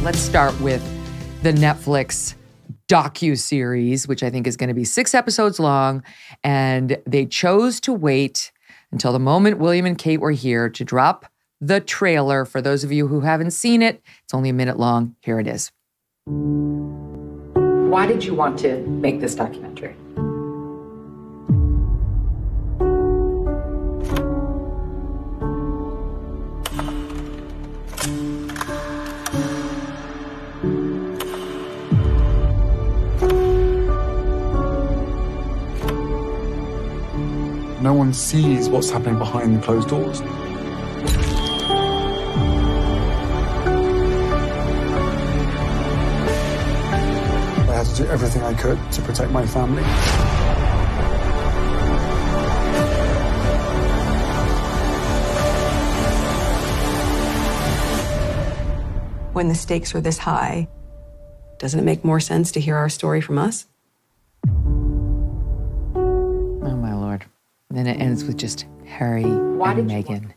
let's start with the Netflix docu-series, which I think is going to be 6 episodes long. And they chose to wait until the moment William and Kate were here to drop the trailer. For those of you who haven't seen it, it's only a minute long. Here it is. Why did you want to make this documentary? No one sees what's happening behind the closed doors. I had to do everything I could to protect my family. When the stakes are this high, doesn't it make more sense to hear our story from us? Oh, my Lord. Then it ends with just Harry and Meghan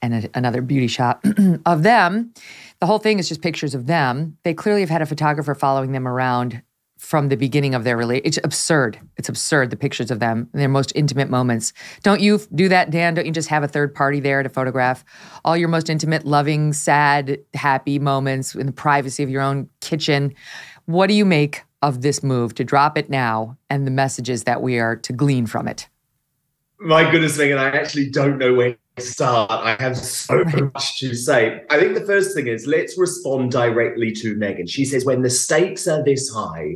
and another beauty shot of them. The whole thing is just pictures of them. They clearly have had a photographer following them around from the beginning of their relationship. It's absurd. It's absurd, the pictures of them, their most intimate moments. Don't you do that, Dan? Don't you just have a third party there to photograph all your most intimate, loving, sad, happy moments in the privacy of your own kitchen? What do you make of this move to drop it now and the messages that we are to glean from it? My goodness, Meghan, I actually don't know where to start. I have so much to say. I think the first thing is, let's respond directly to Meghan. She says, when the stakes are this high,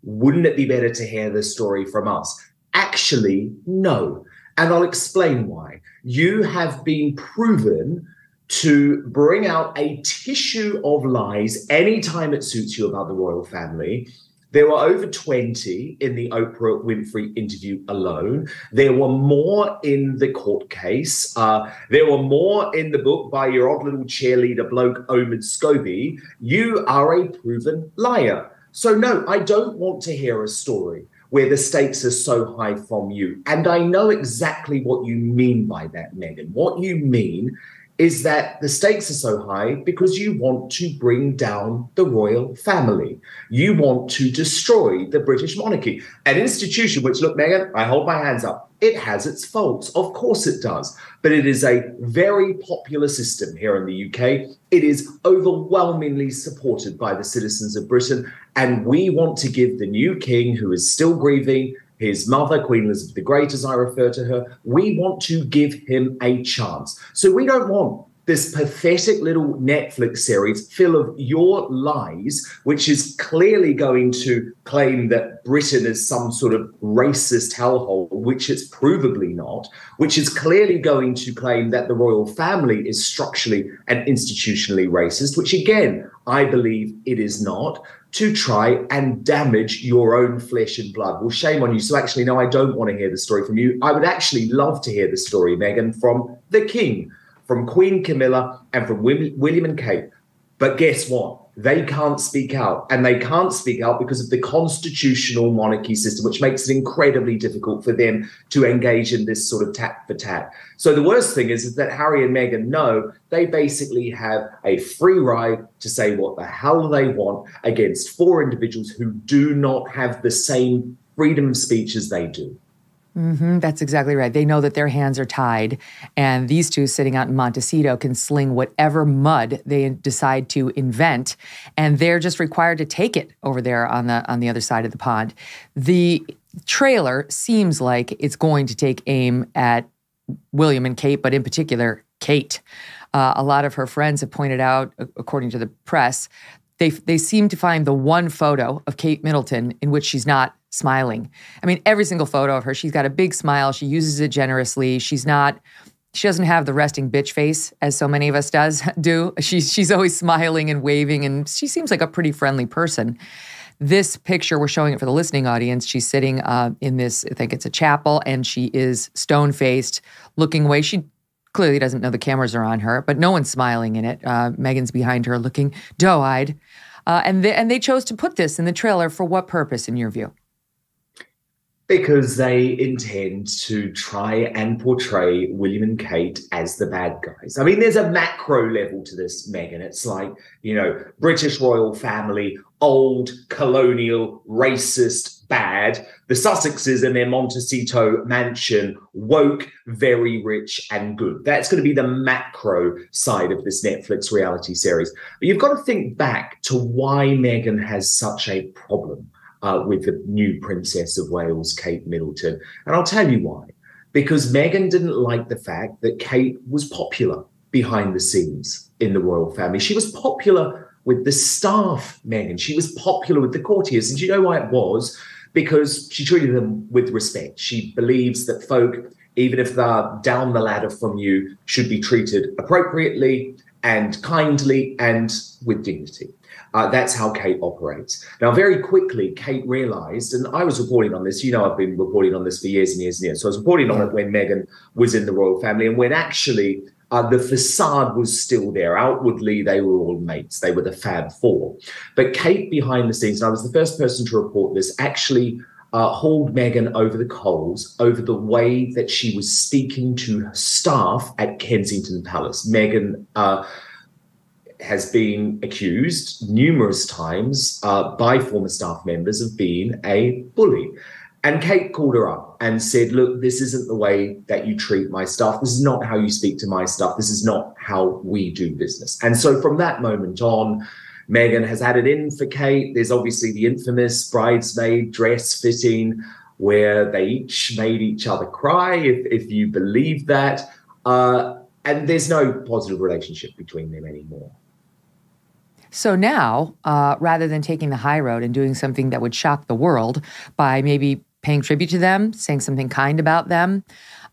wouldn't it be better to hear the story from us? Actually, no. And I'll explain why. You have been proven to bring out a tissue of lies anytime it suits you about the royal family. There were over 20 in the Oprah Winfrey interview alone. There were more in the court case. There were more in the book by your odd little cheerleader bloke, Omid Scobie. You are a proven liar. So no, I don't want to hear a story where the stakes are so high from you. And I know exactly what you mean by that, Meghan. What you mean is that the stakes are so high because you want to bring down the royal family. You want to destroy the British monarchy, an institution which, look, Meghan, I hold my hands up. It has its faults. Of course it does. But it is a very popular system here in the UK. It is overwhelmingly supported by the citizens of Britain. And we want to give the new king, who is still grieving, his mother, Queen Elizabeth the Great, as I refer to her, we want to give him a chance. So we don't want this pathetic little Netflix series full of your lies, which is clearly going to claim that Britain is some sort of racist hellhole, which it's provably not, which is clearly going to claim that the royal family is structurally and institutionally racist, which again, I believe it is not, to try and damage your own flesh and blood. Well, shame on you. So actually, no, I don't want to hear the story from you. I would actually love to hear the story, Meghan, from the King, from Queen Camilla, and from William and Kate. But guess what? They can't speak out. And they can't speak out because of the constitutional monarchy system, which makes it incredibly difficult for them to engage in this sort of tat for tat. So the worst thing is that Harry and Meghan know they basically have a free ride to say what the hell they want against 4 individuals who do not have the same freedom of speech as they do. That's exactly right. They know that their hands are tied, and these two sitting out in Montecito can sling whatever mud they decide to invent, and they're just required to take it over there on the other side of the pond. The trailer seems like it's going to take aim at William and Kate, but in particular, Kate. A lot of her friends have pointed out, according to the press, they seem to find the one photo of Kate Middleton in which she's not smiling. I mean, every single photo of her, she's got a big smile. She uses it generously. She doesn't have the resting bitch face as so many of us do. She's always smiling and waving, and she seems like a pretty friendly person. This picture, we're showing it for the listening audience. She's sitting in this, I think it's a chapel, and she is stone-faced, looking away. She clearly doesn't know the cameras are on her, but no one's smiling in it. Meghan's behind her looking doe-eyed. And they chose to put this in the trailer for what purpose, in your view? Because they intend to try and portray William and Kate as the bad guys. I mean, there's a macro level to this, Meghan. It's like, you know, British royal family, old, colonial, racist, bad. The Sussexes in their Montecito mansion, woke, very rich and good. That's going to be the macro side of this Netflix reality series. But you've got to think back to why Meghan has such a problem with the new Princess of Wales, Kate Middleton. And I'll tell you why. Because Meghan didn't like the fact that Kate was popular behind the scenes in the royal family. She was popular with the staff, Meghan. She was popular with the courtiers. And do you know why it was? Because she treated them with respect. She believes that folk, even if they're down the ladder from you, should be treated appropriately and kindly and with dignity. That's how Kate operates. Now, very quickly, Kate realized, and I was reporting on this, you know, I've been reporting on this for years and years and years. So I was reporting on it when Meghan was in the royal family and when actually the facade was still there. Outwardly, they were all mates. They were the Fab Four. But Kate, behind the scenes, and I was the first person to report this, actually hauled Meghan over the coals over the way that she was speaking to her staff at Kensington Palace. Meghan has been accused numerous times by former staff members of being a bully. And Kate called her up and said, look, this isn't the way that you treat my staff. This is not how you speak to my staff. This is not how we do business. And so from that moment on, Meghan has had it in for Kate. There's obviously the infamous bridesmaid dress fitting where they each made each other cry, if you believe that. And there's no positive relationship between them anymore. So now, rather than taking the high road and doing something that would shock the world by maybe paying tribute to them, saying something kind about them,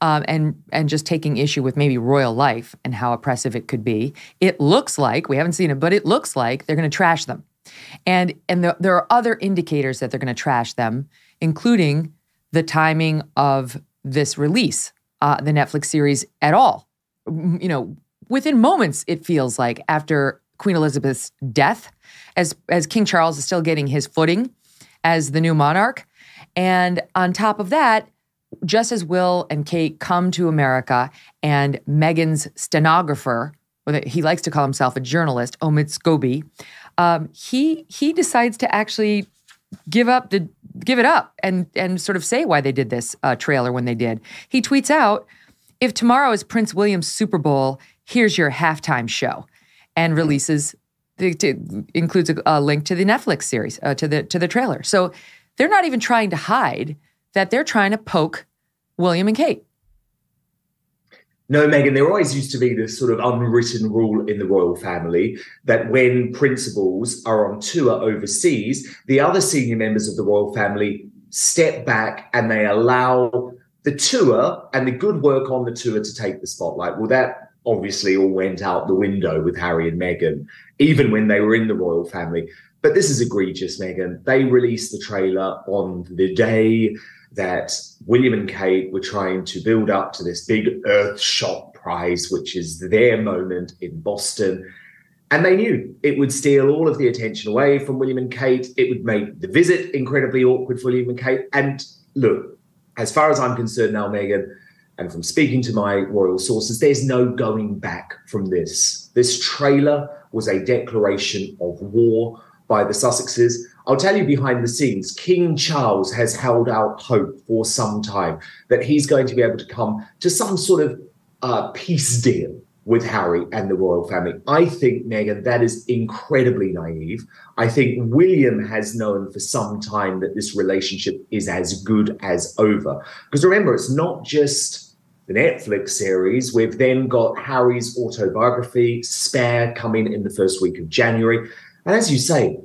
and just taking issue with maybe royal life and how oppressive it could be, it looks like, we haven't seen it, but it looks like they're going to trash them. And there are other indicators that they're going to trash them, including the timing of this release, the Netflix series at all. You know, within moments, it feels like, after Queen Elizabeth's death, as King Charles is still getting his footing as the new monarch. And on top of that, just as Will and Kate come to America and Meghan's stenographer, or he likes to call himself a journalist, Omid Scobie, he decides to actually give it up and sort of say why they did this trailer when they did. He tweets out, "If tomorrow is Prince William's Super Bowl, here's your halftime show." And includes a link to the Netflix series, to the trailer. So they're not even trying to hide that they're trying to poke William and Kate. No, Meghan, there always used to be this sort of unwritten rule in the royal family that when principals are on tour overseas, the other senior members of the royal family step back and they allow the tour and the good work on the tour to take the spotlight. Well, that obviously all went out the window with Harry and Meghan, even when they were in the royal family. But this is egregious, Meghan. They released the trailer on the day that William and Kate were trying to build up to this big Earthshot prize, which is their moment in Boston. And they knew it would steal all of the attention away from William and Kate. It would make the visit incredibly awkward for William and Kate. And look, as far as I'm concerned now, Meghan, and from speaking to my royal sources, there's no going back from this. This trailer was a declaration of war by the Sussexes. I'll tell you behind the scenes, King Charles has held out hope for some time that he's going to be able to come to some sort of peace deal with Harry and the royal family. I think, Meghan, that is incredibly naive. I think William has known for some time that this relationship is as good as over. Because remember, it's not just the Netflix series. We've then got Harry's autobiography, Spare, coming in the first week of January. And as you say,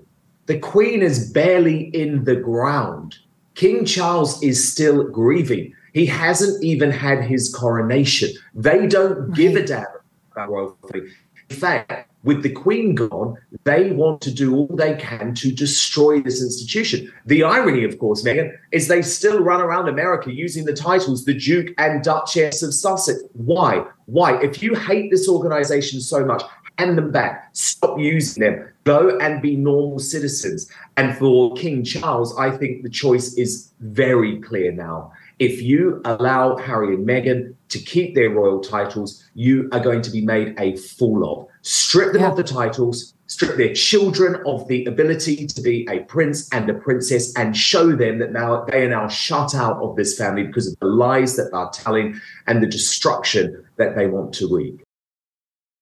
the Queen is barely in the ground. King Charles is still grieving. He hasn't even had his coronation. They don't give a damn about royal family. In fact, with the Queen gone, they want to do all they can to destroy this institution. The irony, of course, Meghan, is they still run around America using the titles the Duke and Duchess of Sussex. Why? Why? If you hate this organization so much, Hand them back. Stop using them. Go and be normal citizens. And for King Charles, I think the choice is very clear now. If you allow Harry and Meghan to keep their royal titles, you are going to be made a fool of. Strip them of the titles, strip their children of the ability to be a prince and a princess, and show them that now they are now shut out of this family because of the lies that they're telling and the destruction that they want to wreak.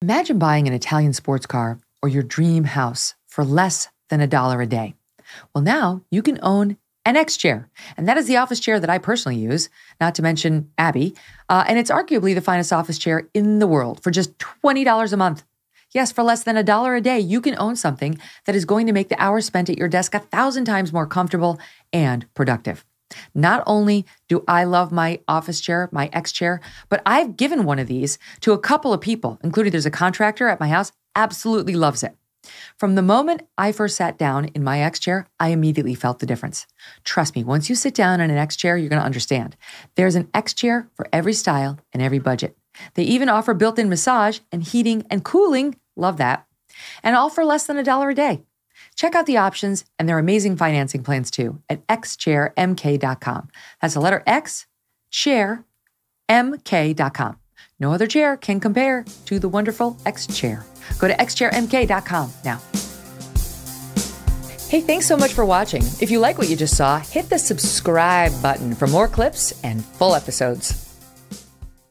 Imagine buying an Italian sports car or your dream house for less than $1 a day. Well, now you can own an X chair. And that is the office chair that I personally use, not to mention Abby. And it's arguably the finest office chair in the world for just $20 a month. Yes, for less than $1 a day, you can own something that is going to make the hours spent at your desk 1,000 times more comfortable and productive. Not only do I love my office chair, my X chair, but I've given one of these to a couple of people, including there's a contractor at my house, absolutely loves it. From the moment I first sat down in my X chair, I immediately felt the difference. Trust me, once you sit down in an X chair, you're going to understand. There's an X chair for every style and every budget. They even offer built-in massage and heating and cooling. Love that. And all for less than $1 a day. Check out the options and their amazing financing plans too at xchairmk.com. That's the letter X, chair, mk.com. No other chair can compare to the wonderful X chair. Go to xchairmk.com now. Hey, thanks so much for watching. If you like what you just saw, hit the subscribe button for more clips and full episodes.